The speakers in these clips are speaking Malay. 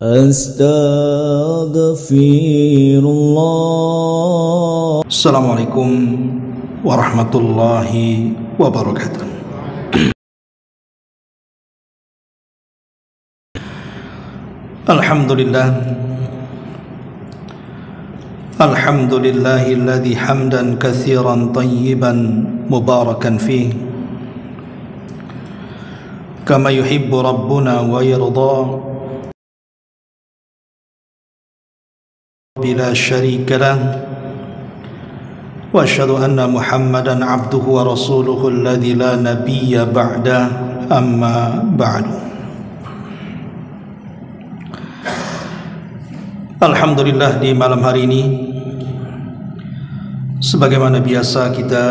Astaghfirullah. Assalamualaikum warahmatullahi wabarakatuh. Alhamdulillah. Alhamdulillahilladzi hamdan katsiran tayyiban mubarakan fih kama yuhibbu rabbuna wa yarda bila syarika lah wa asyhadu anna Muhammadan abduhu wa rasuluhu alladzi la nabiyya ba'da, amma ba'du. Alhamdulillah, di malam hari ini sebagaimana biasa kita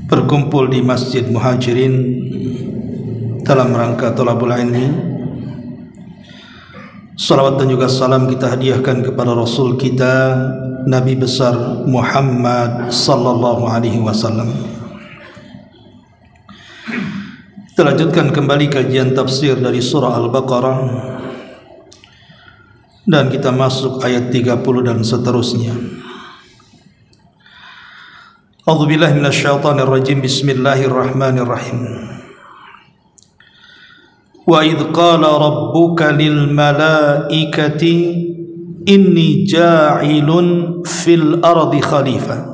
berkumpul di Masjid Muhajirin dalam rangka thalabul ilmi. Salawat dan juga salam kita hadiahkan kepada Rasul kita, Nabi besar Muhammad sallallahu alaihi wasallam. Kita lanjutkan kembali kajian tafsir dari surah Al-Baqarah dan kita masuk ayat 30 dan seterusnya. A'udzubillahi minasyaitonirrajim. Bismillahirrahmanirrahim. Wa idh qala rabbuka lil malaikati inni ja'ilun fil ardi khalifah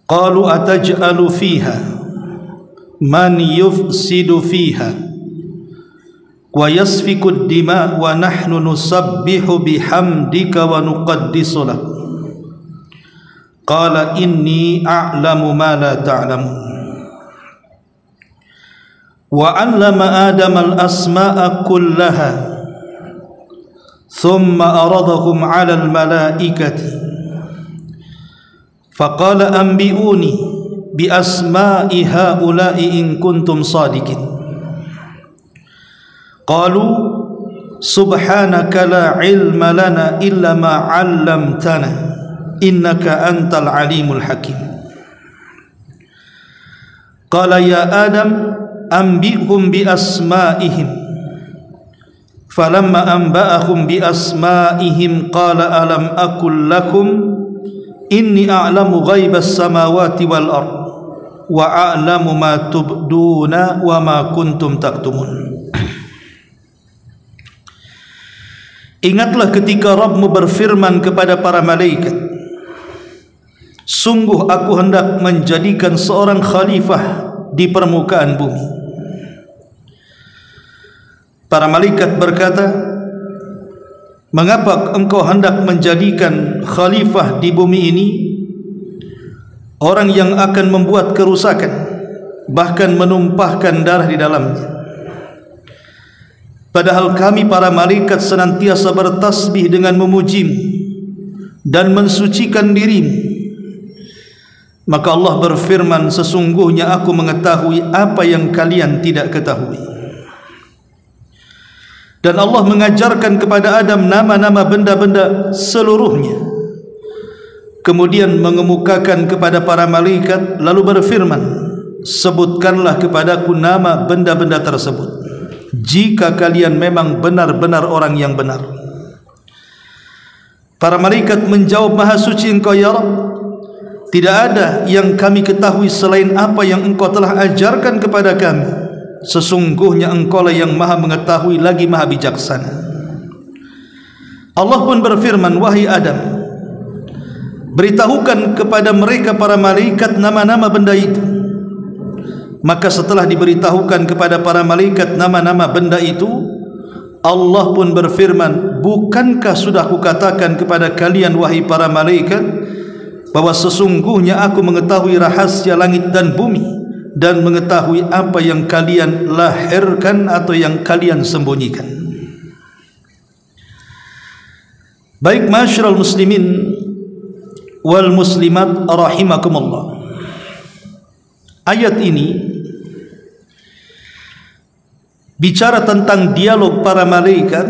qalu ataj'alu fiha man yufsidu fiha wa yasfiku ad-dima wa nahnu nusabbihu bihamdika wa nuqaddisu lak qala inni a'lamu ma la ta'lamun wa 'allama Adama al-asma'a kullaha thumma aradahum 'ala al-mala'ikati faqala anbi'uni bi asma'i ha'ula'i in kuntum sadiqin qalu subhanaka la 'ilma lana illa ma 'allamtana innaka antal 'alimul hakim qala ya Adam anbi'hum bi asma'ihim falamma anba'ahum bi asma'ihim qala alam aqul lakum inni a'lamu ghaibas samawati wal ard wa a'lamu ma tubduna wa ma kuntum taktumun. Ingatlah ketika Rabbmu berfirman kepada para malaikat, sungguh aku hendak menjadikan seorang khalifah di permukaan bumi. Para malaikat berkata, mengapa engkau hendak menjadikan khalifah di bumi ini orang yang akan membuat kerusakan, bahkan menumpahkan darah di dalamnya? Padahal kami para malaikat senantiasa bertasbih dengan memujimu dan mensucikan dirimu. Maka Allah berfirman, sesungguhnya aku mengetahui apa yang kalian tidak ketahui. Dan Allah mengajarkan kepada Adam nama-nama benda-benda seluruhnya. Kemudian mengemukakan kepada para malaikat, lalu berfirman, sebutkanlah kepadaku nama benda-benda tersebut, jika kalian memang benar-benar orang yang benar. Para malaikat menjawab, maha suci engkau ya Rabb, tidak ada yang kami ketahui selain apa yang engkau telah ajarkan kepada kami. Sesungguhnya engkau lah yang maha mengetahui lagi maha bijaksana. Allah pun berfirman, wahai Adam, beritahukan kepada mereka para malaikat nama-nama benda itu. Maka setelah diberitahukan kepada para malaikat nama-nama benda itu, Allah pun berfirman, bukankah sudah kukatakan kepada kalian wahai para malaikat bahwa sesungguhnya aku mengetahui rahasia langit dan bumi dan mengetahui apa yang kalian lahirkan atau yang kalian sembunyikan. Baik ma'asyiral muslimin wal muslimat rahimakumullah. Ayat ini bicara tentang dialog para malaikat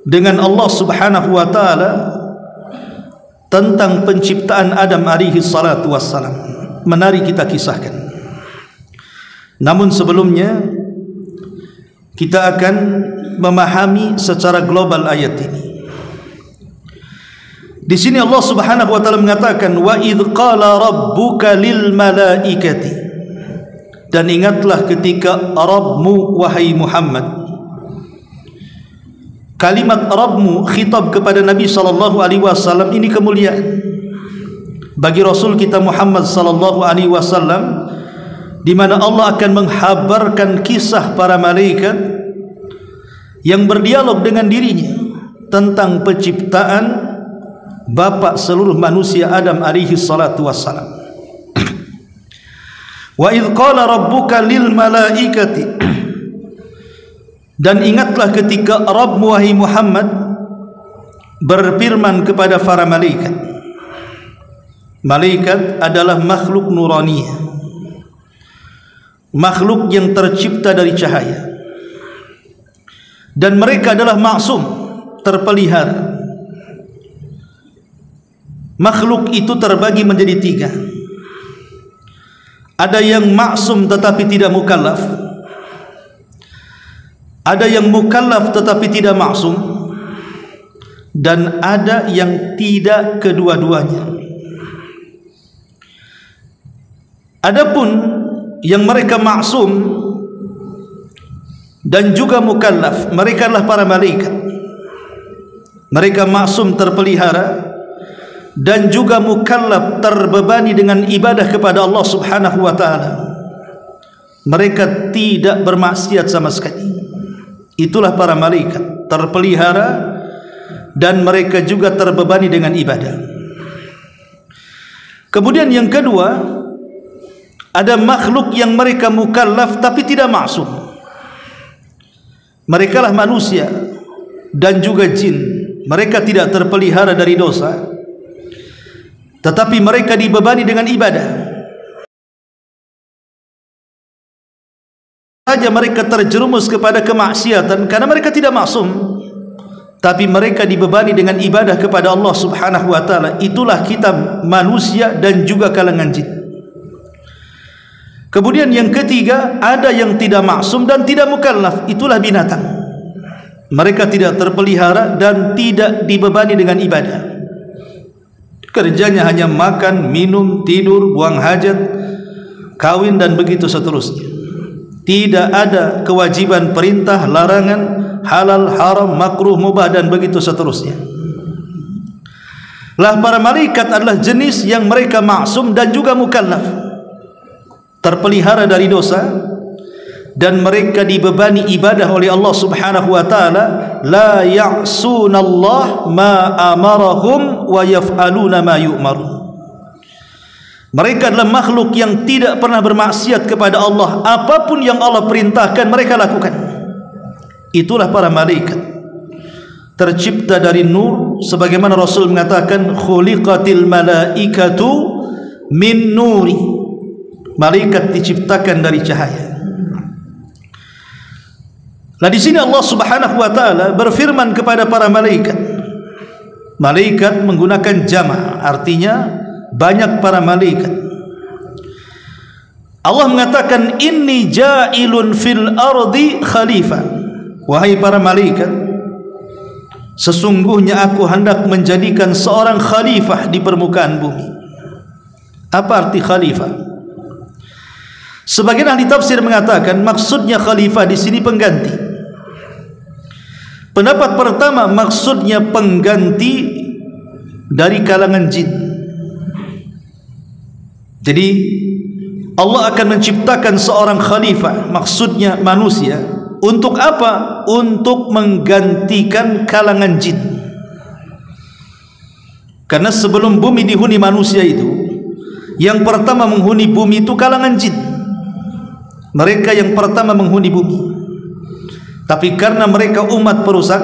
dengan Allah Subhanahu wa taala tentang penciptaan Adam alaihi salatu wassalam. Mari kita kisahkan. Namun sebelumnya kita akan memahami secara global ayat ini. Di sini Allah Subhanahu wa taala mengatakan, wa idz qala rabbuka lil malaikati, dan ingatlah ketika Rabbmu wahai Muhammad. Kalimat Rabbmu khitab kepada Nabi sallallahu alaihi wasallam ini kemuliaan bagi Rasul kita Muhammad sallallahu alaihi wasallam, di mana Allah akan menghabarkan kisah para malaikat yang berdialog dengan dirinya tentang penciptaan bapa seluruh manusia Adam alaihi salatu wassalam. Wa idz qala rabbuka lil malaikati, dan ingatlah ketika Rabbmu wahai Muhammad berfirman kepada para malaikat. Malaikat adalah makhluk nuraniyah, makhluk yang tercipta dari cahaya, dan mereka adalah maksum, terpelihara. Makhluk itu terbagi menjadi tiga. Ada yang maksum tetapi tidak mukallaf, ada yang mukallaf tetapi tidak maksum, dan ada yang tidak kedua-duanya. Adapun yang mereka maksum dan juga mukallaf, mereka adalah para malaikat. Mereka maksum, terpelihara, dan juga mukallaf, terbebani dengan ibadah kepada Allah Subhanahu wa taala. Mereka tidak bermaksiat sama sekali. Itulah para malaikat, terpelihara dan mereka juga terbebani dengan ibadah. Kemudian yang kedua, ada makhluk yang mereka mukallaf tapi tidak maksum. Mereka lah manusia dan juga jin. Mereka tidak terpelihara dari dosa, tetapi mereka dibebani dengan ibadah. Saja mereka terjerumus kepada kemaksiatan karena mereka tidak maksum, tapi mereka dibebani dengan ibadah kepada Allah Subhanahu wa taala. Itulah kita manusia dan juga kalangan jin. Kemudian yang ketiga, ada yang tidak maksum dan tidak mukallaf. Itulah binatang. Mereka tidak terpelihara dan tidak dibebani dengan ibadah. Kerjanya hanya makan, minum, tidur, buang hajat, kawin dan begitu seterusnya. Tidak ada kewajiban, perintah, larangan, halal, haram, makruh, mubah dan begitu seterusnya. Lah para malaikat adalah jenis yang mereka maksum dan juga mukallaf, terpelihara dari dosa, dan mereka dibebani ibadah oleh Allah Subhanahu wa taala. La ya'sunallah ma amarahum wa yaf'aluna ma yu'marun. Mereka adalah makhluk yang tidak pernah bermaksiat kepada Allah. Apapun yang Allah perintahkan mereka lakukan. Itulah para malaikat, tercipta dari nur, sebagaimana Rasul mengatakan khuliqatil malaikatu min nuri. Malaikat diciptakan dari cahaya. Nah, di sini Allah Subhanahu wa taala berfirman kepada para malaikat. Malaikat menggunakan jama', artinya banyak para malaikat. Allah mengatakan inni ja'ilun fil ardi khalifah. Wahai para malaikat, sesungguhnya aku hendak menjadikan seorang khalifah di permukaan bumi. Apa arti khalifah? Sebagian ahli tafsir mengatakan maksudnya khalifah di sini pengganti. Pendapat pertama, maksudnya pengganti dari kalangan jin. Jadi Allah akan menciptakan seorang khalifah, maksudnya manusia. Untuk apa? Untuk menggantikan kalangan jin. Karena sebelum bumi dihuni manusia itu, yang pertama menghuni bumi itu kalangan jin. Mereka yang pertama menghuni bumi. Tapi karena mereka umat perusak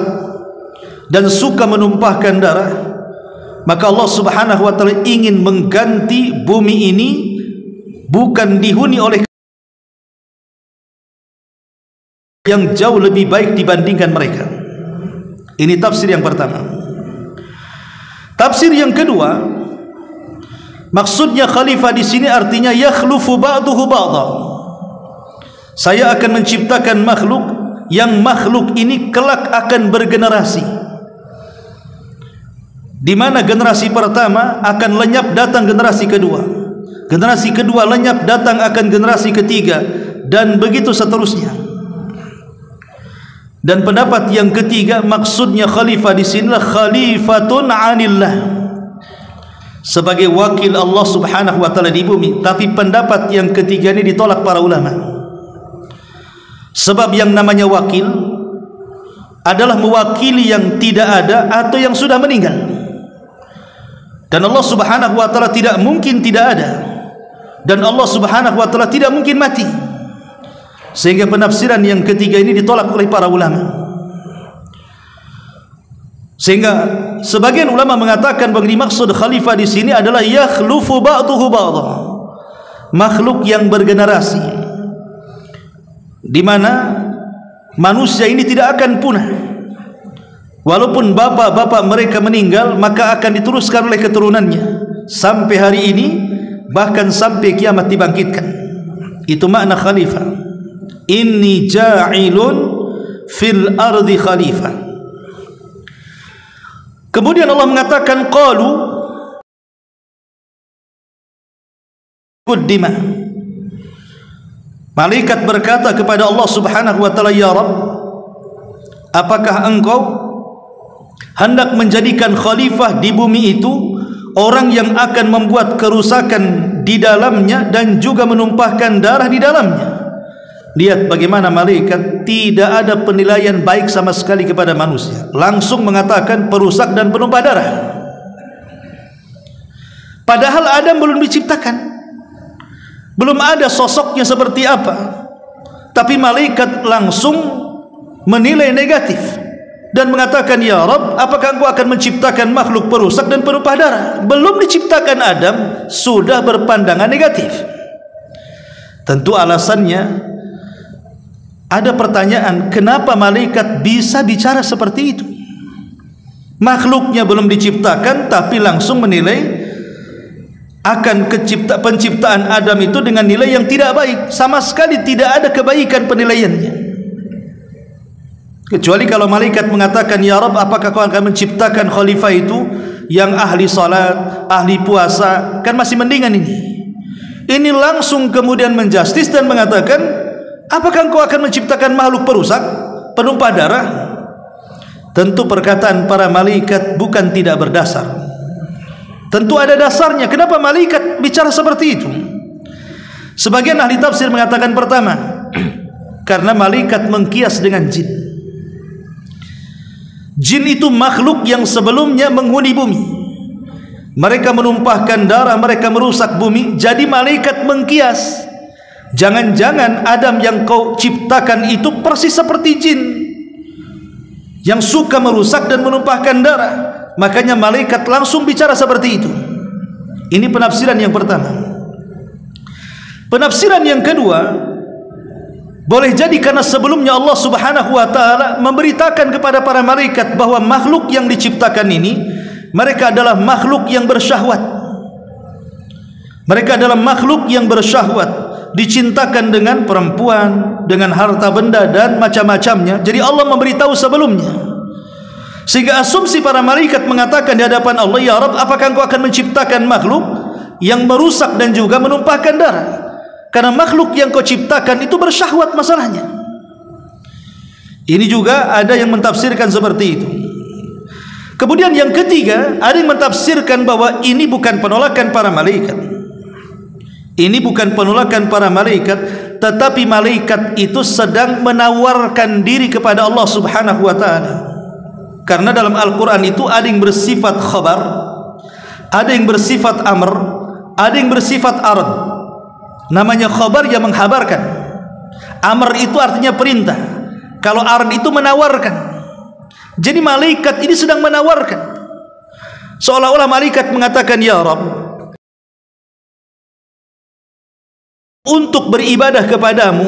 dan suka menumpahkan darah, maka Allah Subhanahu wa taala ingin mengganti bumi ini bukan dihuni oleh yang jauh lebih baik dibandingkan mereka. Ini tafsir yang pertama. Tafsir yang kedua, maksudnya khalifah di sini artinya yakhlufu ba'duhu ba'dha. Saya akan menciptakan makhluk yang makhluk ini kelak akan bergenerasi, di mana generasi pertama akan lenyap, datang generasi kedua, generasi kedua lenyap, datang akan generasi ketiga, dan begitu seterusnya. Dan pendapat yang ketiga, maksudnya khalifah di sinilah khalifatun anillah, sebagai wakil Allah Subhanahu wa taala di bumi. Tapi pendapat yang ketiga ini ditolak para ulama, sebab yang namanya wakil adalah mewakili yang tidak ada atau yang sudah meninggal, dan Allah Subhanahu wa taala tidak mungkin tidak ada, dan Allah Subhanahu wa taala tidak mungkin mati. Sehingga penafsiran yang ketiga ini ditolak oleh para ulama. Sehingga sebagian ulama mengatakan bahwa dimaksud khalifah di sini adalah yakhlufu ba'duhu ba'dha, makhluk yang bergenerasi, di mana manusia ini tidak akan punah. Walaupun bapak-bapak mereka meninggal, maka akan diteruskan oleh keturunannya sampai hari ini, bahkan sampai kiamat dibangkitkan. Itu makna khalifah. Inni ja'ilun fil ardi khalifah. Kemudian Allah mengatakan qalu quddima. Malaikat berkata kepada Allah Subhanahu wa taala, ya Rabb, apakah engkau hendak menjadikan khalifah di bumi itu orang yang akan membuat kerusakan di dalamnya dan juga menumpahkan darah di dalamnya? Lihat bagaimana malaikat tidak ada penilaian baik sama sekali kepada manusia, langsung mengatakan perusak dan penumpah darah. Padahal Adam belum diciptakan, belum ada sosoknya seperti apa, tapi malaikat langsung menilai negatif dan mengatakan, ya Rabb, apakah engkau akan menciptakan makhluk perusak dan penumpah darah? Belum diciptakan Adam sudah berpandangan negatif. Tentu alasannya ada pertanyaan, kenapa malaikat bisa bicara seperti itu? Makhluknya belum diciptakan tapi langsung menilai akan penciptaan Adam itu dengan nilai yang tidak baik. Sama sekali tidak ada kebaikan penilaiannya, kecuali kalau malaikat mengatakan, ya Rabb, apakah kau akan menciptakan khalifah itu yang ahli salat, ahli puasa? Kan masih mendingan ini. Ini langsung kemudian menjustis dan mengatakan, apakah engkau akan menciptakan makhluk perusak, penumpah darah? Tentu perkataan para malaikat bukan tidak berdasar. Tentu ada dasarnya. Kenapa malaikat bicara seperti itu? Sebagian ahli tafsir mengatakan, pertama, karena malaikat mengkias dengan jin. Jin itu makhluk yang sebelumnya menghuni bumi. Mereka menumpahkan darah, mereka merusak bumi. Jadi malaikat mengkias, jangan-jangan Adam yang kau ciptakan itu persis seperti jin yang suka merusak dan menumpahkan darah. Makanya malaikat langsung bicara seperti itu. Ini penafsiran yang pertama. Penafsiran yang kedua, boleh jadi karena sebelumnya Allah Subhanahu wa taala memberitakan kepada para malaikat bahwa makhluk yang diciptakan ini, mereka adalah makhluk yang bersyahwat. Mereka adalah makhluk yang bersyahwat, dicintakan dengan perempuan, dengan harta benda dan macam-macamnya. Jadi Allah memberitahu sebelumnya, sehingga asumsi para malaikat mengatakan di hadapan Allah, ya Rabb, apakah engkau akan menciptakan makhluk yang merusak dan juga menumpahkan darah? Karena makhluk yang kau ciptakan itu bersyahwat masalahnya. Ini juga ada yang mentafsirkan seperti itu. Kemudian yang ketiga, ada yang mentafsirkan bahwa ini bukan penolakan para malaikat. Ini bukan penolakan para malaikat, tetapi malaikat itu sedang menawarkan diri kepada Allah Subhanahu wa taala. Karena dalam Al-Quran itu ada yang bersifat khabar, ada yang bersifat amr, ada yang bersifat ard. Namanya khabar yang menghabarkan, amr itu artinya perintah, kalau ard itu menawarkan. Jadi malaikat ini sedang menawarkan, seolah-olah malaikat mengatakan, ya Rabb, untuk beribadah kepadamu,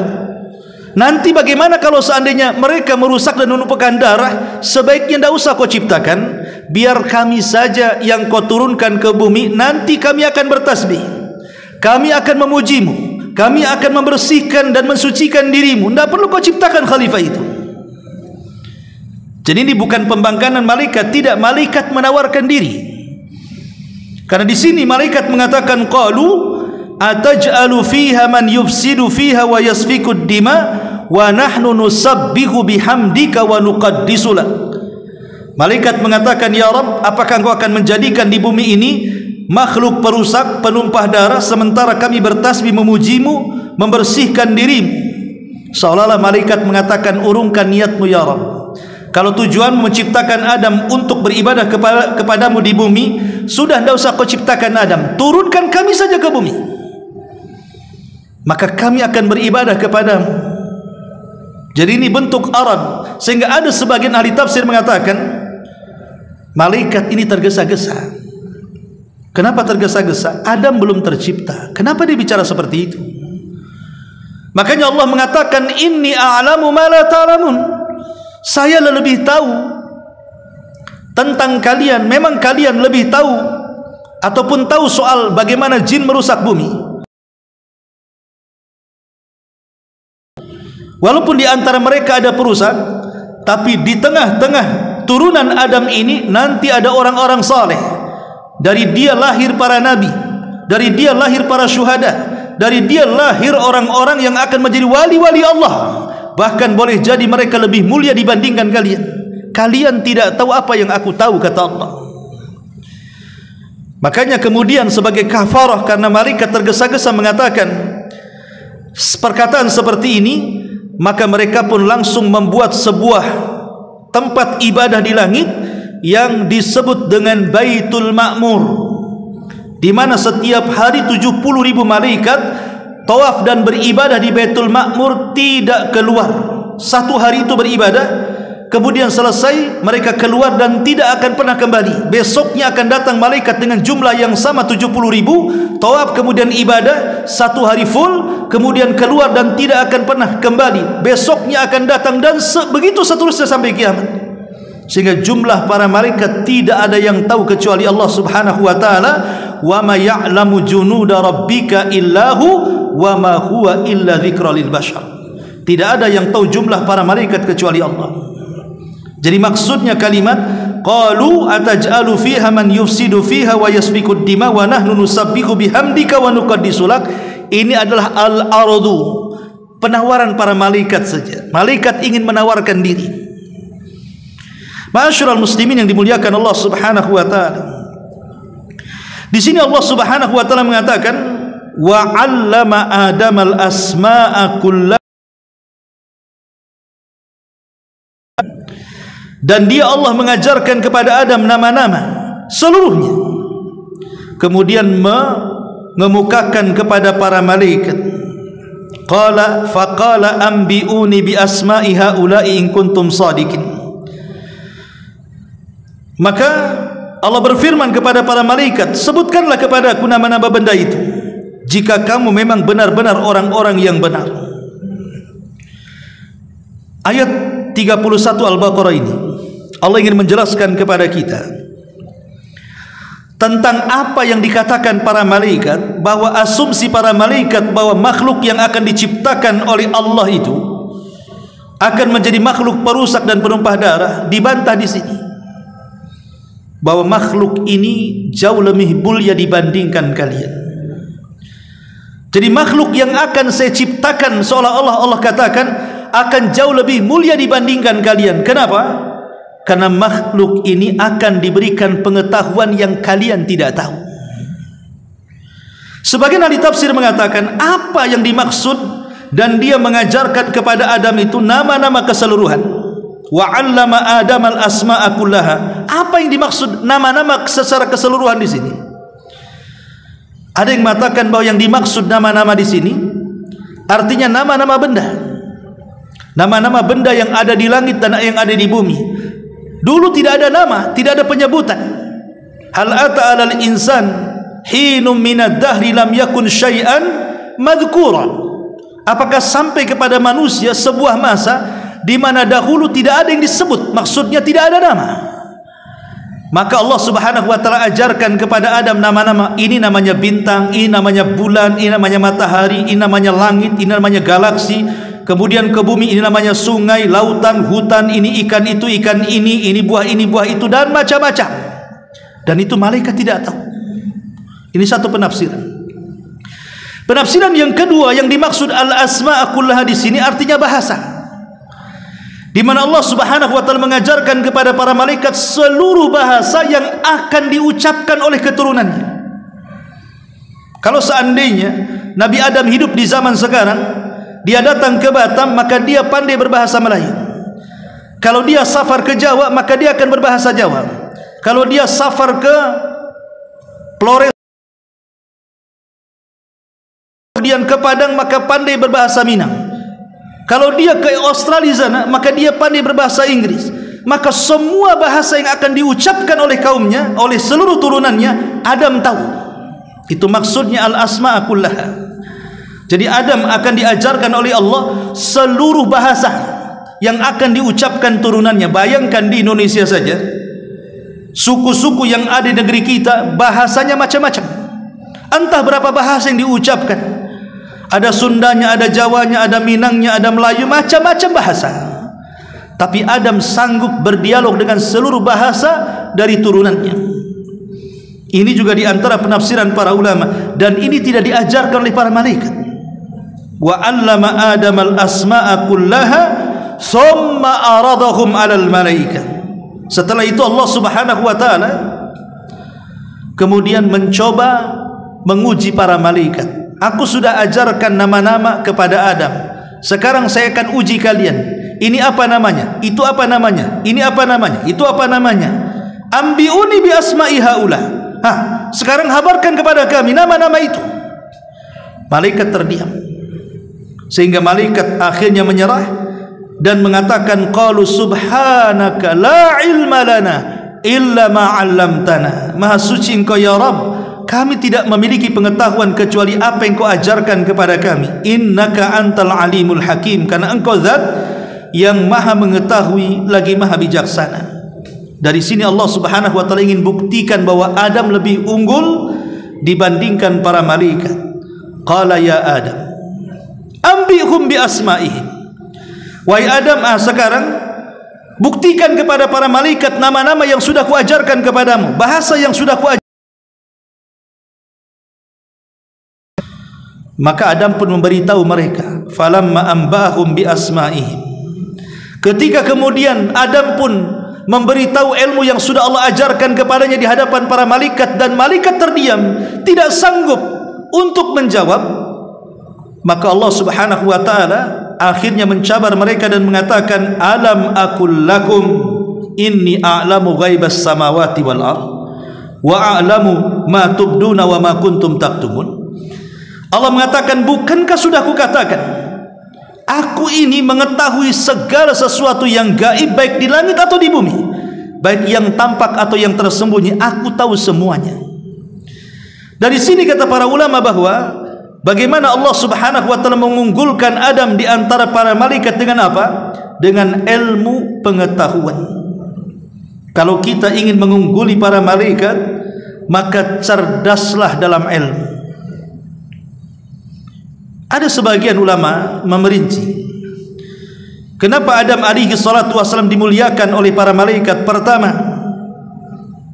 nanti bagaimana kalau seandainya mereka merusak dan menumpahkan darah? Sebaiknya tidak usah kau ciptakan, biar kami saja yang kau turunkan ke bumi. Nanti kami akan bertasbih, kami akan memujimu, kami akan membersihkan dan mensucikan dirimu. Tidak perlu kau ciptakan khalifah itu. Jadi ini bukan pembangkangan malaikat, tidak, malaikat menawarkan diri. Karena di sini malaikat mengatakan qalu ataj'alu fiha man yufsidu fiha wa yasfiku ad-dima wa nahnu nusabbihu bihamdika wa nuqaddisu lak. Malaikat mengatakan, ya Rabb, apakah engkau akan menjadikan di bumi ini makhluk perusak, penumpah darah, sementara kami bertasbih memujimu, membersihkan dirimu? Seolah-olah malaikat mengatakan, urungkan niatmu ya Rabb. Kalau tujuan menciptakan Adam untuk beribadah kepadamu di bumi, sudah tidak usah kau ciptakan Adam, turunkan kami saja ke bumi, maka kami akan beribadah kepadamu. Jadi ini bentuk arad, sehingga ada sebagian ahli tafsir mengatakan malaikat ini tergesa-gesa. Kenapa tergesa-gesa? Adam belum tercipta, kenapa dia bicara seperti itu? Makanya Allah mengatakan, inni a'lamu ma la ta'lamun. Saya lebih tahu tentang kalian. Memang kalian lebih tahu ataupun tahu soal bagaimana jin merusak bumi. Walaupun di antara mereka ada perusak, tapi di tengah-tengah turunan Adam ini nanti ada orang-orang saleh. Dari dia lahir para nabi, dari dia lahir para syuhada, dari dia lahir orang-orang yang akan menjadi wali-wali Allah. Bahkan boleh jadi mereka lebih mulia dibandingkan kalian. Kalian tidak tahu apa yang aku tahu, kata Allah. Makanya kemudian sebagai kafarah karena malaikat tergesa-gesa mengatakan perkataan seperti ini, maka mereka pun langsung membuat sebuah tempat ibadah di langit yang disebut dengan Baitul Ma'mur, di mana setiap hari 70.000 malaikat tawaf dan beribadah di Baitul Ma'mur, tidak keluar. Satu hari itu beribadah, kemudian selesai mereka keluar dan tidak akan pernah kembali. Besoknya akan datang malaikat dengan jumlah yang sama 70.000, tawaf kemudian ibadah satu hari full, kemudian keluar dan tidak akan pernah kembali. Besoknya akan datang dan begitu seterusnya sampai kiamat. Sehingga jumlah para malaikat tidak ada yang tahu kecuali Allah Subhanahu wa taala. Wa ma ya'lamu junuda rabbika illahu wa ma huwa illa dzikra lil bashar. Tidak ada yang tahu jumlah para malaikat kecuali Allah. Jadi maksudnya kalimat qalu ataj'alu fiha man yufsidu fiha wa yasfiku ad-dima wa nahnu nusabbihu bihamdika wa nuqaddisu lak, ini adalah al-ardu, penawaran para malaikat saja. Malaikat ingin menawarkan diri. Ma'asyiral muslimin yang dimuliakan Allah Subhanahu wa taala. Di sini Allah Subhanahu wa taala mengatakan wa 'allama Adamal asma'a kullaha, dan dia Allah mengajarkan kepada Adam nama-nama seluruhnya. Kemudian mengemukakan kepada para malaikat, qala faqala anbi'uni bi asma'i haula'i in kuntum shadiqin. Maka Allah berfirman kepada para malaikat, sebutkanlah kepada aku nama-nama benda itu jika kamu memang benar-benar orang-orang yang benar. Ayat 31 Al-Baqarah ini Allah ingin menjelaskan kepada kita tentang apa yang dikatakan para malaikat, bahwa asumsi para malaikat bahwa makhluk yang akan diciptakan oleh Allah itu akan menjadi makhluk perusak dan penumpah darah dibantah di sini, bahwa makhluk ini jauh lebih mulia dibandingkan kalian. Jadi makhluk yang akan saya ciptakan seolah-olah Allah katakan akan jauh lebih mulia dibandingkan kalian. Kenapa? Karena makhluk ini akan diberikan pengetahuan yang kalian tidak tahu. Sebagian ahli tafsir mengatakan apa yang dimaksud dan dia mengajarkan kepada Adam itu nama-nama keseluruhan. Wa 'allama Adamal asma'a kullaha. Apa yang dimaksud nama-nama secara keseluruhan di sini? Ada yang mengatakan bahwa yang dimaksud nama-nama di sini artinya nama-nama benda. Nama-nama benda yang ada di langit dan yang ada di bumi. Dulu tidak ada nama, tidak ada penyebutan. Hal ata 'alal insan hinum minad dahri lam yakun syai'an madhkura. Apakah sampai kepada manusia sebuah masa di mana dahulu tidak ada yang disebut, maksudnya tidak ada nama. Maka Allah Subhanahu wa taala ajarkan kepada Adam nama-nama. Ini namanya bintang, ini namanya bulan, ini namanya matahari, ini namanya langit, ini namanya galaksi. kemudian ke bumi, ini namanya sungai, lautan, hutan, ini ikan itu, ikan ini buah itu, dan macam-macam. Dan itu malaikat tidak tahu. Ini satu penafsiran. Penafsiran yang kedua, yang dimaksud al-asma' kullaha di sini artinya bahasa, di mana Allah Subhanahu wa taala mengajarkan kepada para malaikat seluruh bahasa yang akan diucapkan oleh keturunannya. Kalau seandainya Nabi Adam hidup di zaman sekarang, dia datang ke Batam, maka dia pandai berbahasa Melayu. Kalau dia safar ke Jawa, maka dia akan berbahasa Jawa. Kalau dia safar ke Flores, kemudian ke Padang, maka pandai berbahasa Minang. Kalau dia ke Australia sana, maka dia pandai berbahasa Inggris. Maka semua bahasa yang akan diucapkan oleh kaumnya, oleh seluruh turunannya, Adam tahu. Itu maksudnya al-asma' kullaha. Jadi Adam akan diajarkan oleh Allah seluruh bahasa yang akan diucapkan turunannya. Bayangkan di Indonesia saja, suku-suku yang ada di negeri kita bahasanya macam-macam. Entah berapa bahasa yang diucapkan. Ada Sundanya, ada Jawanya, ada Minangnya, ada Melayu, macam-macam bahasa. Tapi Adam sanggup berdialog dengan seluruh bahasa dari turunannya. Ini juga di antara penafsiran para ulama, dan ini tidak diajarkan oleh para malaikat. Wa 'allama Adam al-asma'a kullaha thumma aradahum 'alal malaikah. Setelah itu Allah Subhanahu wa taala kemudian mencoba menguji para malaikat. Aku sudah ajarkan nama-nama kepada Adam. Sekarang saya akan uji kalian. Ini apa namanya? Itu apa namanya? Ini apa namanya? Itu apa namanya? Ambiuni bi asma'i haula. Sekarang habarkan kepada kami nama-nama itu. Malaikat terdiam, sehingga malaikat akhirnya menyerah dan mengatakan, qalu subhanaka la ilma lana illa ma 'allamtana. Maha suci Engkau ya Rabb, kami tidak memiliki pengetahuan kecuali apa yang Kau ajarkan kepada kami. Innaka antal alimul hakim, karena Engkau zat yang maha mengetahui lagi maha bijaksana. Dari sini Allah Subhanahu wa taala ingin buktikan bahwa Adam lebih unggul dibandingkan para malaikat. Qala ya Adam, ambihum bi asma'ihim. Wahai Adam, sekarang buktikan kepada para malaikat nama-nama yang sudah kuajarkan kepadamu, bahasa yang sudah kuajarkan. Maka Adam pun memberitahu mereka. Falamma ambahum bi asma'ihim. Ketika kemudian Adam pun memberitahu ilmu yang sudah Allah ajarkan kepadanya di hadapan para malaikat, dan malaikat terdiam, tidak sanggup untuk menjawab, maka Allah Subhanahu wa taala akhirnya mencabar mereka dan mengatakan, alam aqul lakum inni a'lamu ghaibas samawati wal ardh wa a'lamu ma tubduna wa ma kuntum taktumun. Allah mengatakan, bukankah sudah kukatakan, aku ini mengetahui segala sesuatu yang gaib, baik di langit atau di bumi, baik yang tampak atau yang tersembunyi, aku tahu semuanya. Dari sini kata para ulama bahwa bagaimana Allah Subhanahu wa taala mengunggulkan Adam di antara para malaikat dengan apa? Dengan ilmu pengetahuan. Kalau kita ingin mengungguli para malaikat, maka cerdaslah dalam ilmu. Ada sebagian ulama memerinci kenapa Adam alaihi salatu wasallam dimuliakan oleh para malaikat. Pertama,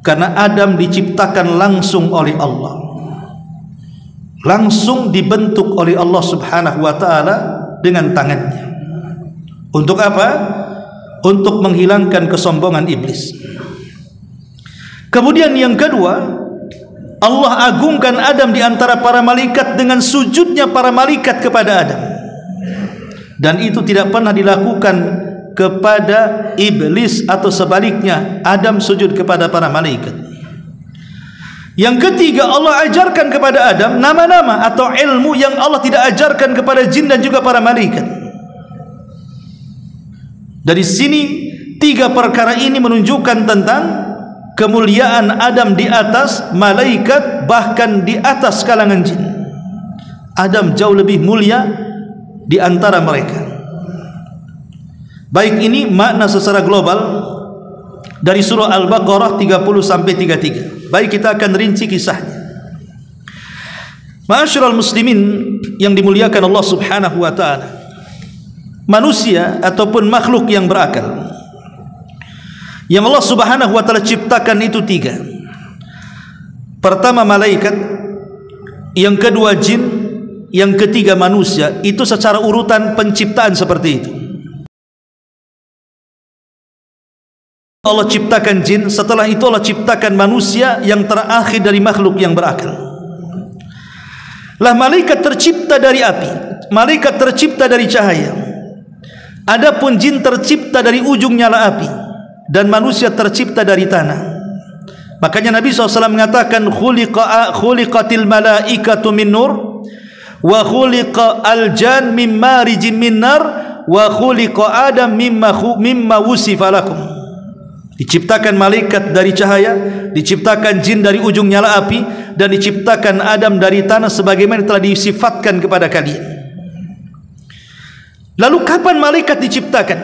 karena Adam diciptakan langsung oleh Allah, langsung dibentuk oleh Allah Subhanahu wa taala dengan tangannya. Untuk apa? Untuk menghilangkan kesombongan iblis. Kemudian yang kedua, Allah agungkan Adam di antara para malaikat dengan sujudnya para malaikat kepada Adam, dan itu tidak pernah dilakukan kepada iblis atau sebaliknya, Adam sujud kepada para malaikat. Yang ketiga, Allah ajarkan kepada Adam nama-nama atau ilmu yang Allah tidak ajarkan kepada jin dan juga para malaikat. Dari sini tiga perkara ini menunjukkan tentang kemuliaan Adam di atas malaikat, bahkan di atas kalangan jin. Adam jauh lebih mulia di antara mereka. Baik, ini makna secara global dari surah Al-Baqarah 30 sampai 33. Baik, kita akan rinci kisahnya. Ma'asyiral muslimin yang dimuliakan Allah Subhanahu wa taala, manusia ataupun makhluk yang berakal. Yang Allah Subhanahu wa taala ciptakan itu 3. Pertama malaikat, yang kedua jin, yang ketiga manusia. Itu secara urutan penciptaan seperti itu. Allah ciptakan jin, setelah itu Allah ciptakan manusia yang terakhir dari makhluk yang berakal. Lah malaikat tercipta dari api, malaikat tercipta dari cahaya. Adapun jin tercipta dari ujung nyala api dan manusia tercipta dari tanah. Makanya Nabi SAW mengatakan khuliqatil malaikatu min nur wa khuliqa al-jan min marijin min nar wa khuliqa adam mimma wusifa lakum. Diciptakan malaikat dari cahaya, diciptakan jin dari ujung nyala api, dan diciptakan Adam dari tanah sebagaimana telah disifatkan kepada kalian. Lalu kapan malaikat diciptakan?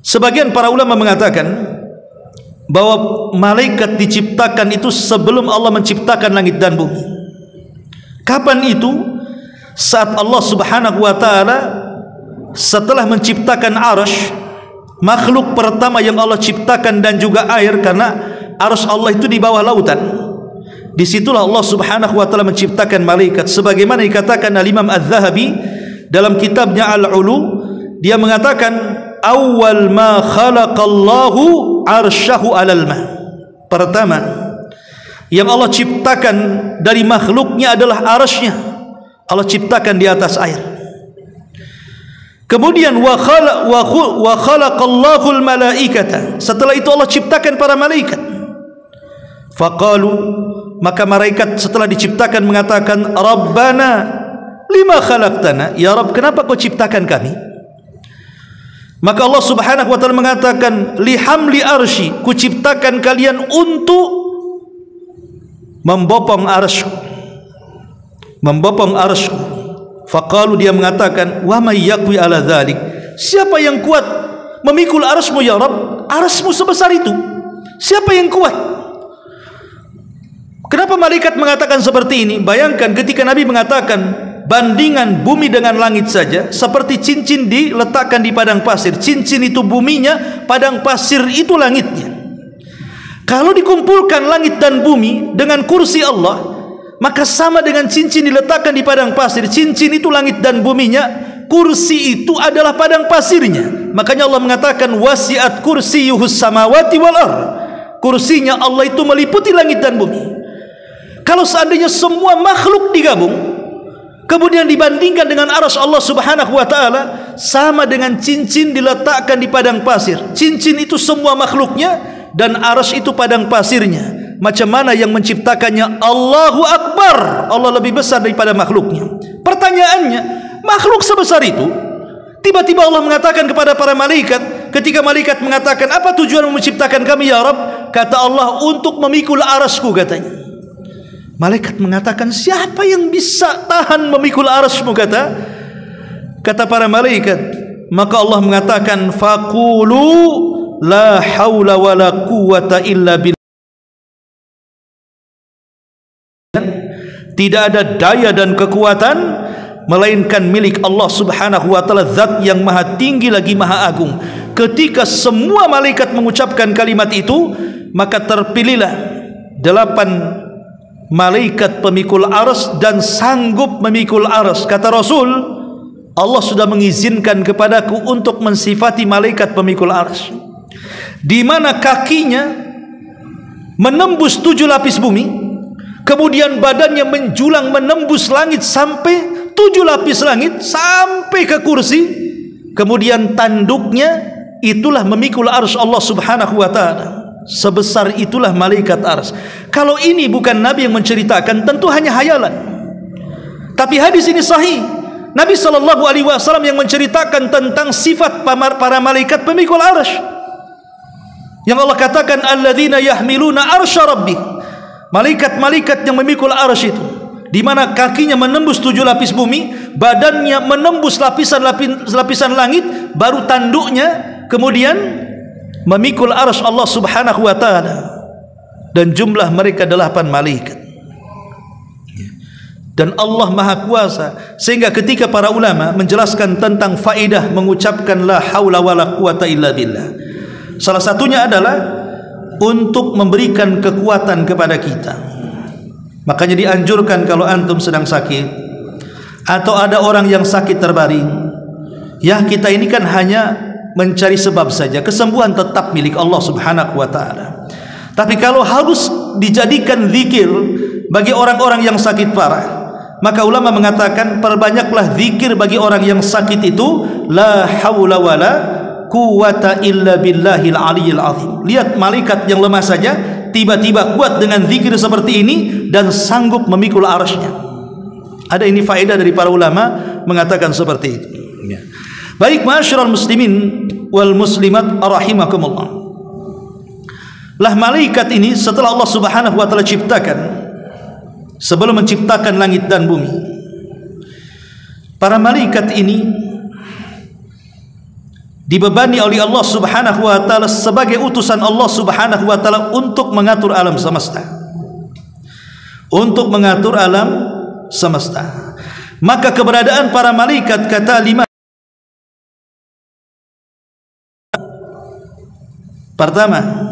Sebagian para ulama mengatakan bahwa malaikat diciptakan itu sebelum Allah menciptakan langit dan bumi. Kapan itu? Saat Allah Subhanahu wa taala setelah menciptakan arasy, makhluk pertama yang Allah ciptakan, dan juga air, karena arasy Allah itu di bawah lautan. Disitulah Allah Subhanahu wa taala menciptakan malaikat, sebagaimana dikatakan Al-Imam Az-Zahabi dalam kitabnya Al-Ulu. Dia mengatakan awal ma khalaqallahu arsyahu alal ma. Pertama yang Allah ciptakan dari makhluknya adalah arasy-Nya. Allah ciptakan di atas air. Kemudian wa khalaqallahu al-malaikata. Setelah itu Allah ciptakan para malaikat. Faqalu, maka malaikat setelah diciptakan mengatakan, Rabbana lima khalaqtana, ya Rabb, kenapa kau ciptakan kami? Maka Allah Subhanahu wa taala mengatakan, lihamli arsy, ku ciptakan kalian untuk membopong arsy-Ku, membopong arsy-Ku. Faqalu, dia mengatakan, wa may yaqwi ala dzalik, siapa yang kuat memikul arsy-Mu ya Rabb? Arsy-Mu sebesar itu, siapa yang kuat? Kenapa malaikat mengatakan seperti ini? Bayangkan ketika Nabi mengatakan bandingan bumi dengan langit saja seperti cincin diletakkan di padang pasir. Cincin itu buminya, padang pasir itu langitnya. Kalau dikumpulkan langit dan bumi dengan kursi Allah, maka sama dengan cincin diletakkan di padang pasir. Cincin itu langit dan buminya, kursi itu adalah padang pasirnya. Makanya Allah mengatakan wasi'at kursiyuhus samawati wal ardh. Kursinya Allah itu meliputi langit dan bumi. Kalau seandainya semua makhluk digabung, kemudian dibandingkan dengan arasy Allah Subhanahu wa taala, sama dengan cincin diletakkan di padang pasir. Cincin itu semua makhluknya dan arasy itu padang pasirnya. Macam mana yang menciptakannya? Allahu Akbar. Allah lebih besar daripada makhluknya. Pertanyaannya, makhluk sebesar itu, tiba-tiba Allah mengatakan kepada para malaikat, ketika malaikat mengatakan, apa tujuan menciptakan kami ya Rabb? Kata Allah, untuk memikul arasy-Ku, katanya. Malaikat mengatakan, siapa yang bisa tahan memikul arasy-Mu, kata para malaikat. Maka Allah mengatakan, faqulu la haula wala quwwata illa billah. Tidak ada daya dan kekuatan melainkan milik Allah Subhanahu wa taala, zat yang maha tinggi lagi maha agung. Ketika semua malaikat mengucapkan kalimat itu, maka terpilihlah 8 malaikat pemikul arsy dan sanggup memikul arsy. Kata Rasul, Allah sudah mengizinkan kepadaku untuk mensifati malaikat pemikul arsy, di mana kakinya menembus 7 lapis bumi, kemudian badannya menjulang menembus langit sampai 7 lapis langit, sampai ke kursi, kemudian tanduknya itulah memikul arsy Allah Subhanahu wa taala. Sebesar itulah malaikat arsy. Kalau ini bukan Nabi yang menceritakan, tentu hanya hayalan. Tapi hadis ini sahih. Nabi SAW yang menceritakan tentang sifat para malaikat pemikul arsy. Yang Allah katakan, alladzina yahmiluna arsya rabbik. Malaikat-malaikat yang memikul arsy itu, di mana kakinya menembus 7 lapis bumi, badannya menembus lapisan langit, baru tanduknya kemudian memikul arsy Allah Subhanahu wa taala. Dan jumlah mereka 8 malaikat. dan Allah Maha Kuasa, sehingga ketika para ulama menjelaskan tentang faedah mengucapkan la haula wala quwata illa billah, salah satunya adalah untuk memberikan kekuatan kepada kita. Makanya dianjurkan kalau antum sedang sakit atau ada orang yang sakit terbaring, ya kita ini kan hanya mencari sebab saja, kesembuhan tetap milik Allah Subhanahu wa taala. Tapi kalau harus dijadikan zikir bagi orang-orang yang sakit parah, maka ulama mengatakan perbanyaklah zikir bagi orang yang sakit itu, la haula wala quwata illa billahil aliyil azim. Lihat malaikat yang lemah saja tiba-tiba kuat dengan zikir seperti ini dan sanggup memikul arasnya. Ada ini faedah dari para ulama mengatakan seperti itu. Ya. Baik, ma'asyiral muslimin wal muslimat rahimakumullah. Lah malaikat ini setelah Allah Subhanahu wa taala ciptakan, sebelum menciptakan langit dan bumi, para malaikat ini dibebani oleh Allah Subhanahu wa taala sebagai utusan Allah Subhanahu wa taala untuk mengatur alam semesta. Untuk mengatur alam semesta. Maka keberadaan para malaikat, kata lima, pertama,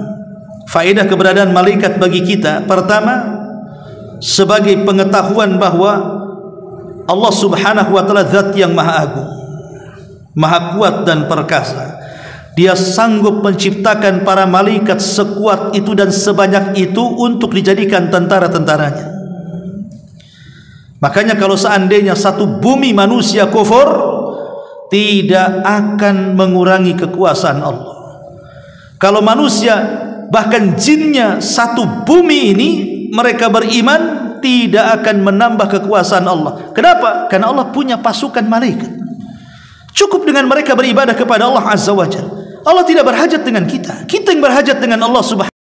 faedah keberadaan malaikat bagi kita, pertama, sebagai pengetahuan bahwa Allah Subhanahu wa taala zat yang maha agung, maha kuat dan perkasa. Dia sanggup menciptakan para malaikat sekuat itu dan sebanyak itu untuk dijadikan tentara-tentaranya. Makanya kalau seandainya satu bumi manusia kufur, tidak akan mengurangi kekuasaan Allah. Kalau manusia bahkan jinnya satu bumi ini mereka beriman, tidak akan menambah kekuasaan Allah. Kenapa? Karena Allah punya pasukan malaikat. Cukup dengan mereka beribadah kepada Allah Azza wa Jalla. Allah tidak berhajat dengan kita. Kita yang berhajat dengan Allah Subhanahu wa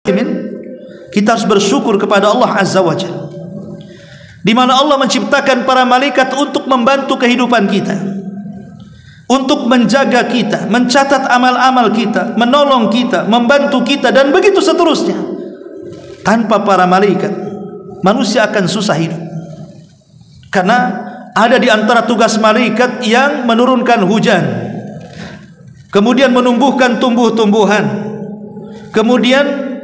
taala. Kita harus bersyukur kepada Allah Azza wa Jalla, di mana Allah menciptakan para malaikat untuk membantu kehidupan kita, untuk menjaga kita, mencatat amal-amal kita, menolong kita, membantu kita, dan begitu seterusnya. Tanpa para malaikat, manusia akan susah hidup. Karena ada di antara tugas malaikat yang menurunkan hujan, kemudian menumbuhkan tumbuh-tumbuhan, kemudian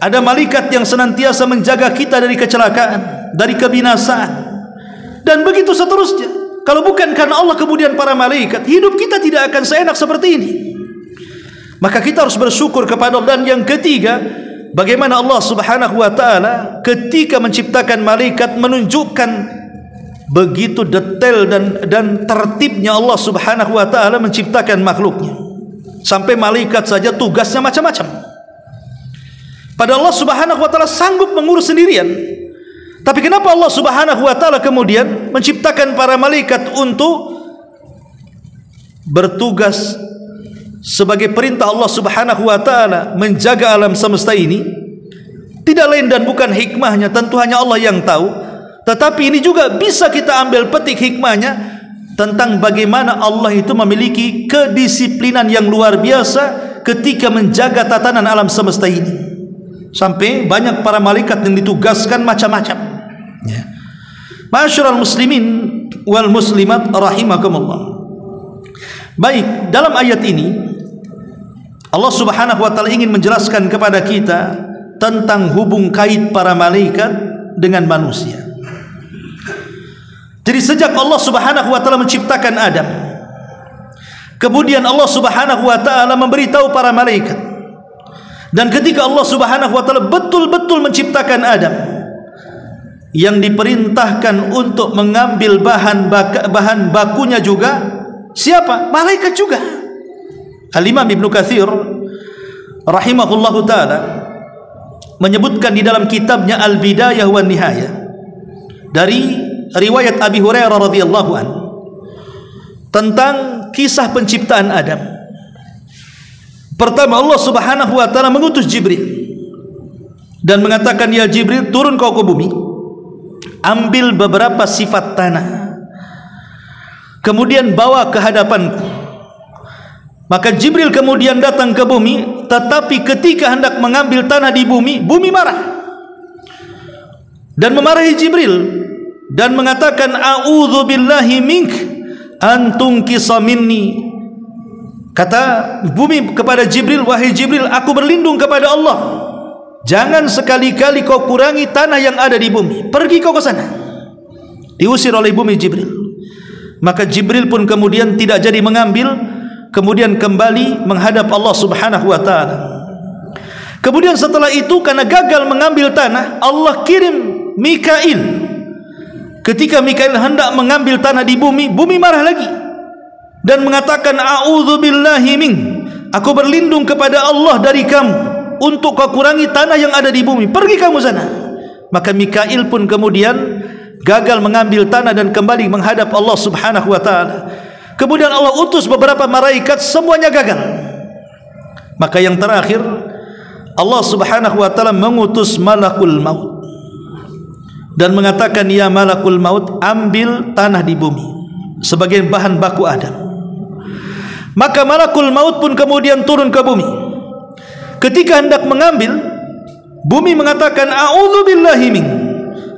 ada malaikat yang senantiasa menjaga kita dari kecelakaan, dari kebinasaan, dan begitu seterusnya. Kalau bukan karena Allah kemudian para malaikat, hidup kita tidak akan seenak seperti ini. Maka kita harus bersyukur kepada Allah. Dan yang ketiga, bagaimana Allah Subhanahu wa taala ketika menciptakan malaikat menunjukkan begitu detail dan tertibnya Allah Subhanahu wa taala menciptakan makhluknya. Sampai malaikat saja tugasnya macam-macam. Padahal Allah Subhanahu wa taala sanggup mengurus sendirian. Tapi kenapa Allah Subhanahu wa taala kemudian menciptakan para malaikat untuk bertugas sebagai perintah Allah Subhanahu wa taala menjaga alam semesta ini? Tidak lain dan bukan hikmahnya, tentu hanya Allah yang tahu. Tetapi ini juga bisa kita ambil petik hikmahnya tentang bagaimana Allah itu memiliki kedisiplinan yang luar biasa ketika menjaga tatanan alam semesta ini. Sampai banyak para malaikat yang ditugaskan macam-macam. Ya. Ma'asyiral muslimin wal muslimat rahimakumullah. Baik, dalam ayat ini Allah Subhanahu wa taala ingin menjelaskan kepada kita tentang hubung kait para malaikat dengan manusia. Jadi sejak Allah Subhanahu wa taala menciptakan Adam, kemudian Allah Subhanahu wa taala memberitahu para malaikat. Dan ketika Allah Subhanahu wa taala betul-betul menciptakan Adam, yang diperintahkan untuk mengambil bahan bakunya juga siapa? Malaikat juga. Al-Imam Ibnu Katsir rahimahullahu taala menyebutkan di dalam kitabnya Al-Bidayah wan Nihayah dari riwayat Abi Hurairah radhiyallahu anhu tentang kisah penciptaan Adam. Pertama, Allah Subhanahu wa taala mengutus Jibril dan mengatakan, "Ya Jibril, turun kau ke bumi, ambil beberapa sifat tanah, kemudian bawa ke hadapanku." Maka Jibril kemudian datang ke bumi, tetapi ketika hendak mengambil tanah di bumi, bumi marah. dan memarahi Jibril dan mengatakan a'udzu billahi mink an tunqisa minni. Kata bumi kepada Jibril, wahai Jibril, aku berlindung kepada Allah, jangan sekali-kali kau kurangi tanah yang ada di bumi, pergi kau ke sana. Diusir oleh bumi Jibril. Maka Jibril pun kemudian tidak jadi mengambil, kemudian kembali menghadap Allah Subhanahu wa ta'ala. Kemudian setelah itu karena gagal mengambil tanah, Allah kirim Mikail. Ketika Mikail hendak mengambil tanah di bumi, bumi marah lagi dan mengatakan a'udzu billahi mink, aku berlindung kepada Allah dari kamu untuk kau kurangi tanah yang ada di bumi, pergi kamu sana. Maka Mikail pun kemudian gagal mengambil tanah dan kembali menghadap Allah Subhanahu wa ta'ala. Kemudian Allah utus beberapa malaikat, semuanya gagal. Maka yang terakhir Allah Subhanahu wa ta'ala mengutus malakul maut dan mengatakan, ya malakul maut, ambil tanah di bumi sebagai bahan baku Adam. Maka malakul maut pun kemudian turun ke bumi. Ketika hendak mengambil, bumi mengatakan a'udzu billahi mink,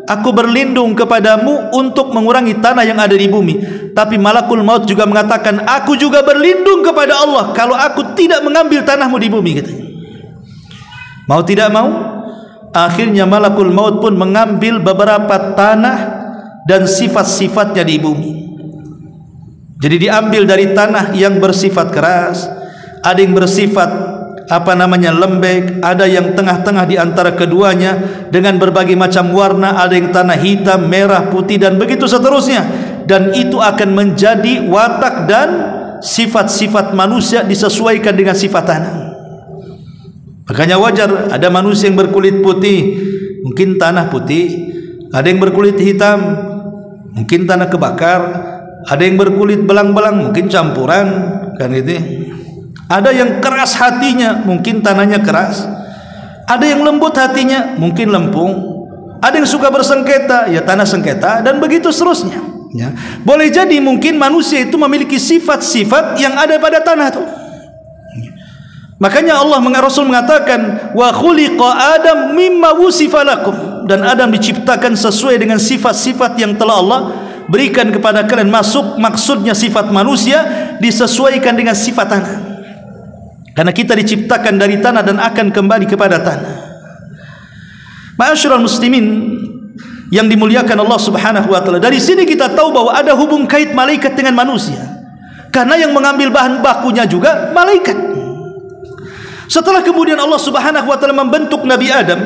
aku berlindung kepadamu untuk mengurangi tanah yang ada di bumi. Tapi malakul maut juga mengatakan, aku juga berlindung kepada Allah kalau aku tidak mengambil tanahmu di bumi, katanya. Mau tidak mau, akhirnya malakul maut pun mengambil beberapa tanah dan sifat-sifatnya di bumi. Jadi diambil dari tanah yang bersifat keras, ada yang bersifat lembek, ada yang tengah-tengah di antara keduanya dengan berbagai macam warna, ada yang tanah hitam, merah, putih dan begitu seterusnya. Dan itu akan menjadi watak dan sifat-sifat manusia disesuaikan dengan sifat tanah. Makanya wajar ada manusia yang berkulit putih, mungkin tanah putih, ada yang berkulit hitam, mungkin tanah kebakar, ada yang berkulit belang-belang, mungkin campuran, kan gitu. Ada yang keras hatinya, mungkin tanahnya keras. Ada yang lembut hatinya, mungkin lempung. Ada yang suka bersengketa, ya tanah sengketa, dan begitu seterusnya. Ya. Boleh jadi mungkin manusia itu memiliki sifat-sifat yang ada pada tanah itu. Makanya Rasul mengatakan, wa khuliqa Adam mimma wusifa lakum, dan Adam diciptakan sesuai dengan sifat-sifat yang telah Allah berikan kepada kalian. Maksudnya sifat manusia disesuaikan dengan sifat tanah, karena kita diciptakan dari tanah dan akan kembali kepada tanah. Ma'asyiral muslimin yang dimuliakan Allah Subhanahu wa ta'ala, dari sini kita tahu bahwa ada hubung kait malaikat dengan manusia, karena yang mengambil bahan bakunya juga malaikat. Setelah kemudian Allah Subhanahu wa ta'ala membentuk Nabi Adam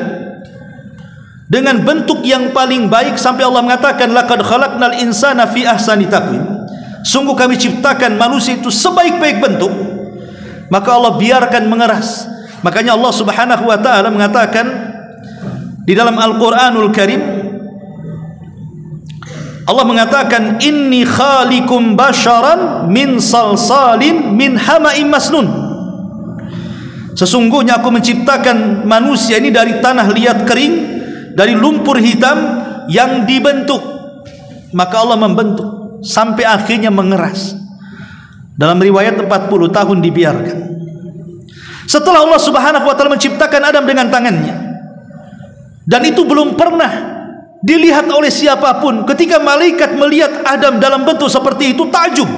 dengan bentuk yang paling baik, sampai Allah mengatakan laqad khalaqnal insana fi ahsani taqwim, sungguh kami ciptakan manusia itu sebaik-baik bentuk. Maka Allah biarkan mengeras. Makanya Allah Subhanahu wa ta'ala mengatakan di dalam Al-Qur'anul Karim, Allah mengatakan inni khaliqum basharan min salsalin min hama'im masnun, sesungguhnya aku menciptakan manusia ini dari tanah liat kering, dari lumpur hitam yang dibentuk. Maka Allah membentuk sampai akhirnya mengeras. Dalam riwayat 40 tahun dibiarkan. Setelah Allah Subhanahu wa ta'ala menciptakan Adam dengan tangannya, dan itu belum pernah dilihat oleh siapapun. Ketika malaikat melihat Adam dalam bentuk seperti itu, takjub.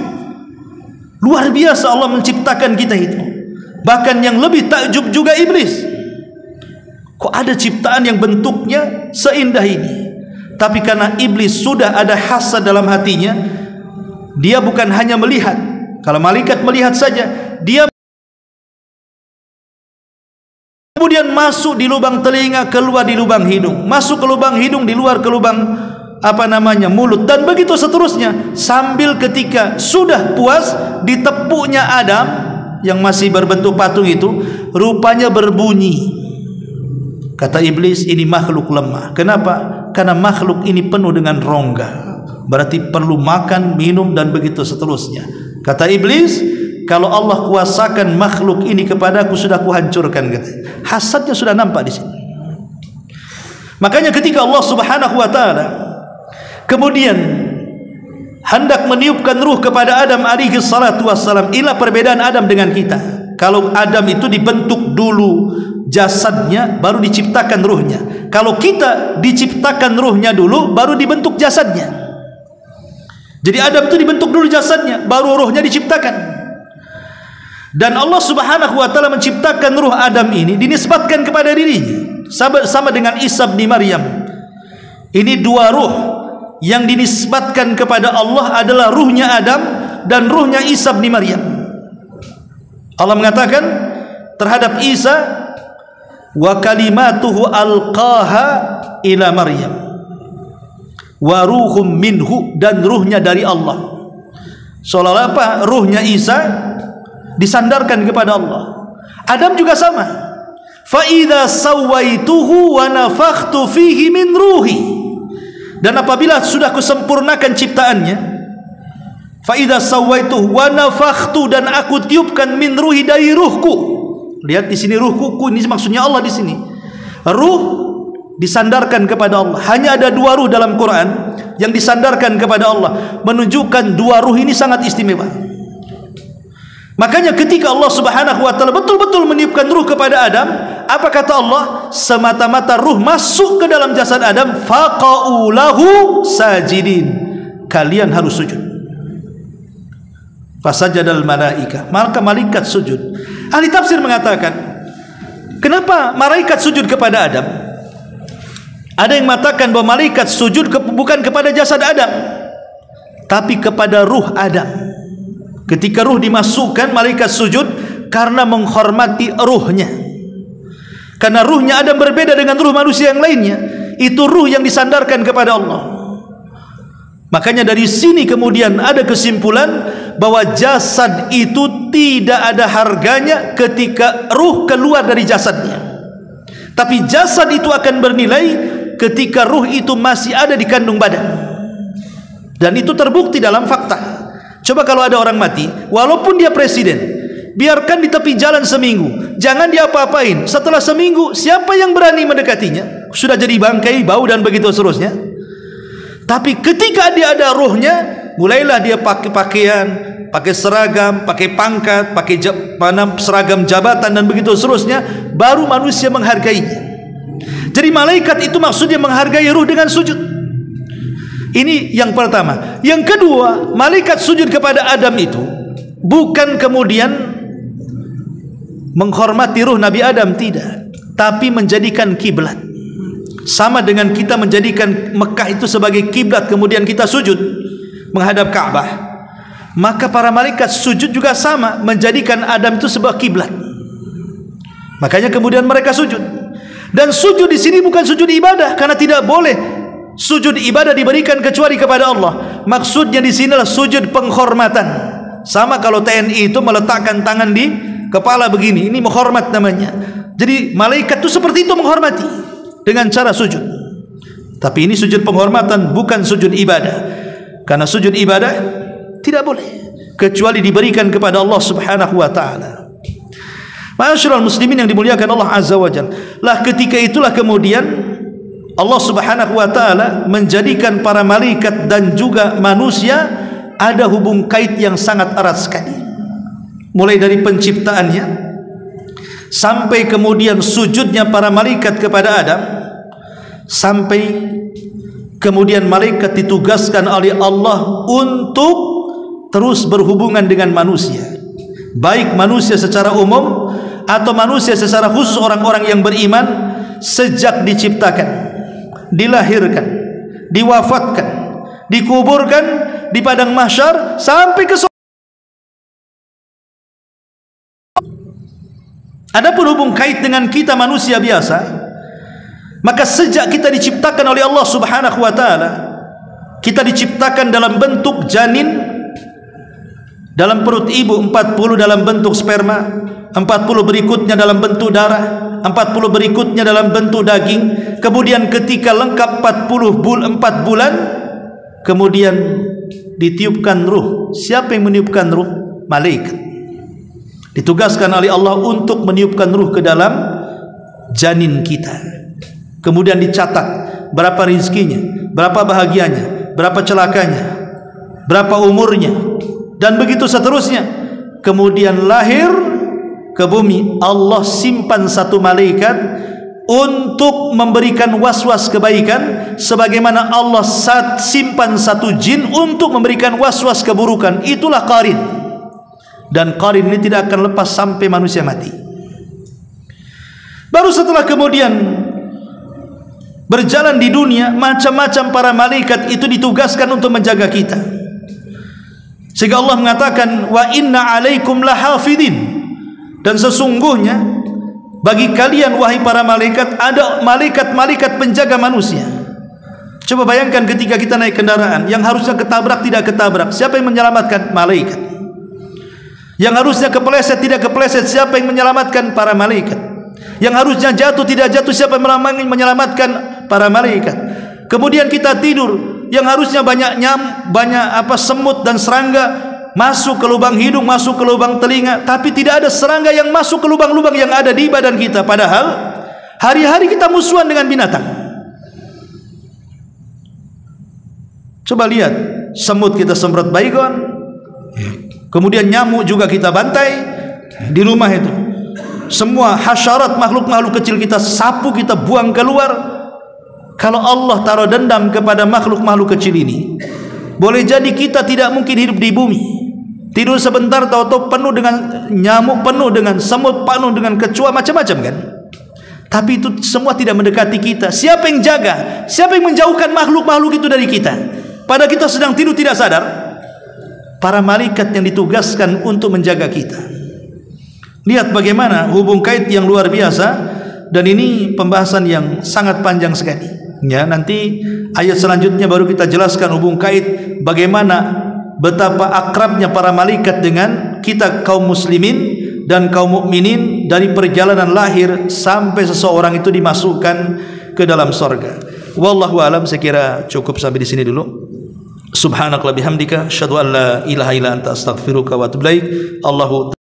Luar biasa Allah menciptakan kita itu. Bahkan yang lebih takjub juga iblis. Kok ada ciptaan yang bentuknya seindah ini? Tapi karena iblis sudah ada hasad dalam hatinya, dia bukan hanya melihat. Kalau malaikat melihat saja, dia kemudian masuk di lubang telinga, keluar di lubang hidung, masuk ke lubang hidung, di luar ke lubang mulut, dan begitu seterusnya. Sambil ketika sudah puas ditepuknya Adam yang masih berbentuk patung itu, rupanya berbunyi. Kata iblis, ini makhluk lemah. Kenapa? Karena makhluk ini penuh dengan rongga, berarti perlu makan, minum dan begitu seterusnya. Kata iblis, kalau Allah kuasakan makhluk ini kepadaku, sudah kuhancurkan. Hasadnya sudah nampak di sini. Makanya ketika Allah Subhanahu wa ta'ala kemudian hendak meniupkan ruh kepada Adam alaihi salatu wassalam, inilah perbedaan Adam dengan kita. Kalau Adam itu dibentuk dulu jasadnya baru diciptakan ruhnya. Kalau kita diciptakan ruhnya dulu baru dibentuk jasadnya. Jadi Adam itu dibentuk dulu jasadnya, baru ruhnya diciptakan. Dan Allah Subhanahu wa taala menciptakan ruh Adam ini dinisbatkan kepada dirinya, sama dengan Isa bin Maryam. Ini dua ruh yang dinisbatkan kepada Allah adalah ruhnya Adam dan ruhnya Isa bin Maryam. Allah mengatakan terhadap Isa, wa kalimatuhu alqaha ila Maryam wa ruhum minhu, dan ruhnya dari Allah. Seolah-olah apa? Ruhnya Isa disandarkan kepada Allah. Adam juga sama. Fa idza sawaituhu wa nafakhtu fihi min ruhi, dan apabila sudah kusempurnakan ciptaannya, fa idza sawaituhu wa nafakhtu, dan aku tiupkan min ruhi, dari ruhku. Lihat di sini ruhku, ini maksudnya Allah di sini. Ruh disandarkan kepada Allah. Hanya ada dua ruh dalam Quran yang disandarkan kepada Allah, menunjukkan dua ruh ini sangat istimewa. Makanya ketika Allah Subhanahu wa taala betul-betul meniupkan ruh kepada Adam, apa kata Allah? Semata-mata ruh masuk ke dalam jasad Adam, faqa'u lahu sajidin, kalian harus sujud. Fasajadal malaika, maka malaikat sujud. Ahli tafsir mengatakan, kenapa malaikat sujud kepada Adam? Ada yang mengatakan bahwa malaikat sujud bukan kepada jasad Adam, tapi kepada ruh Adam. Ketika ruh dimasukkan, malaikat sujud karena menghormati ruhnya. Karena ruhnya Adam berbeda dengan ruh manusia yang lainnya. Itu ruh yang disandarkan kepada Allah. Makanya dari sini kemudian ada kesimpulan bahwa jasad itu tidak ada harganya ketika ruh keluar dari jasadnya. Tapi jasad itu akan bernilai ketika ruh itu masih ada di kandung badan. Dan itu terbukti dalam fakta. Coba kalau ada orang mati, walaupun dia presiden, biarkan di tepi jalan seminggu, jangan diapa-apain. Setelah seminggu, siapa yang berani mendekatinya? Sudah jadi bangkai, bau dan begitu seterusnya. Tapi ketika dia ada ruhnya, mulailah dia pakai pakaian, pakai seragam, pakai pangkat, pakai seragam jabatan dan begitu seterusnya, baru manusia menghargainya. Jadi malaikat itu maksudnya menghargai ruh dengan sujud. Ini yang pertama. Yang kedua, malaikat sujud kepada Adam itu bukan kemudian menghormati ruh Nabi Adam, tidak, tapi menjadikan kiblat. Sama dengan kita menjadikan Mekah itu sebagai kiblat, kemudian kita sujud menghadap Ka'bah. Maka para malaikat sujud juga sama, menjadikan Adam itu sebuah kiblat. Makanya kemudian mereka sujud. Dan sujud di sini bukan sujud ibadah, karena tidak boleh sujud ibadah diberikan kecuali kepada Allah. Maksudnya di sinilah sujud penghormatan. Sama kalau TNI itu meletakkan tangan di kepala begini, ini menghormat namanya. Jadi malaikat itu seperti itu menghormati dengan cara sujud. Tapi ini sujud penghormatan, bukan sujud ibadah. Karena sujud ibadah tidak boleh kecuali diberikan kepada Allah Subhanahu wa taala. Ma'asyiral muslimin yang dimuliakan Allah Azza wa Jalla. Lah ketika itulah kemudian Allah Subhanahu wa taala menjadikan para malaikat dan juga manusia ada hubung kait yang sangat erat sekali. Mulai dari penciptaannya sampai kemudian sujudnya para malaikat kepada Adam, sampai kemudian malaikat ditugaskan oleh Allah untuk terus berhubungan dengan manusia, baik manusia secara umum atau manusia secara khusus orang-orang yang beriman, sejak diciptakan, dilahirkan, diwafatkan, dikuburkan di padang mahsyar sampai ke surga. Adapun hubung kait dengan kita manusia biasa, maka sejak kita diciptakan oleh Allah Subhanahu wa taala, kita diciptakan dalam bentuk janin dalam perut ibu, 40 dalam bentuk sperma, 40 berikutnya dalam bentuk darah, 40 berikutnya dalam bentuk daging. Kemudian ketika lengkap 4 bulan, kemudian ditiupkan ruh. Siapa yang meniupkan ruh? Malaikat. Ditugaskan oleh Allah untuk meniupkan ruh ke dalam janin kita. Kemudian dicatat berapa rizkinya, berapa bahagianya, berapa celakanya, berapa umurnya, dan begitu seterusnya. Kemudian lahir ke bumi, Allah simpan satu malaikat untuk memberikan was-was kebaikan, sebagaimana Allah simpan satu jin untuk memberikan was-was keburukan. Itulah qarin. Dan qarin ini tidak akan lepas sampai manusia mati. Baru setelah kemudian berjalan di dunia, macam-macam para malaikat itu ditugaskan untuk menjaga kita. Sehingga Allah mengatakan, wa inna alaikum lahafidin, dan sesungguhnya bagi kalian wahai para malaikat ada malaikat-malaikat penjaga manusia. Coba bayangkan ketika kita naik kendaraan, yang harusnya ketabrak tidak ketabrak, siapa yang menyelamatkan? Malaikat. Yang harusnya kepleset tidak kepleset, siapa yang menyelamatkan? Para malaikat. Yang harusnya jatuh tidak jatuh, siapa yang menyelamatkan? Para malaikat. Kemudian kita tidur, yang harusnya banyak semut dan serangga masuk ke lubang hidung, masuk ke lubang telinga, tapi tidak ada serangga yang masuk ke lubang-lubang yang ada di badan kita. Padahal hari-hari kita musuhan dengan binatang. Coba lihat, semut kita semprot baygon, kemudian nyamuk juga kita bantai di rumah itu. Semua hasyarat, makhluk-makhluk kecil kita sapu, kita buang keluar. Kalau Allah taruh dendam kepada makhluk-makhluk kecil ini, boleh jadi kita tidak mungkin hidup di bumi. Tidur sebentar tahu-tahu penuh dengan nyamuk, penuh dengan semut, penuh dengan kecoa, macam-macam kan. Tapi itu semua tidak mendekati kita. Siapa yang jaga? Siapa yang menjauhkan makhluk-makhluk itu dari kita? Pada kita sedang tidur tidak sadar, para malaikat yang ditugaskan untuk menjaga kita. Lihat bagaimana hubung kait yang luar biasa. Dan ini pembahasan yang sangat panjang sekali. Ya, nanti ayat selanjutnya baru kita jelaskan hubung kait bagaimana betapa akrabnya para malaikat dengan kita kaum muslimin dan kaum mukminin dari perjalanan lahir sampai seseorang itu dimasukkan ke dalam surga. Wallahu alam, saya kira cukup sampai di sini dulu. Subhanakallahumma bihamdika asyhadu an la ilaha illa anta astaghfiruka wa atubu ilaik. Allahu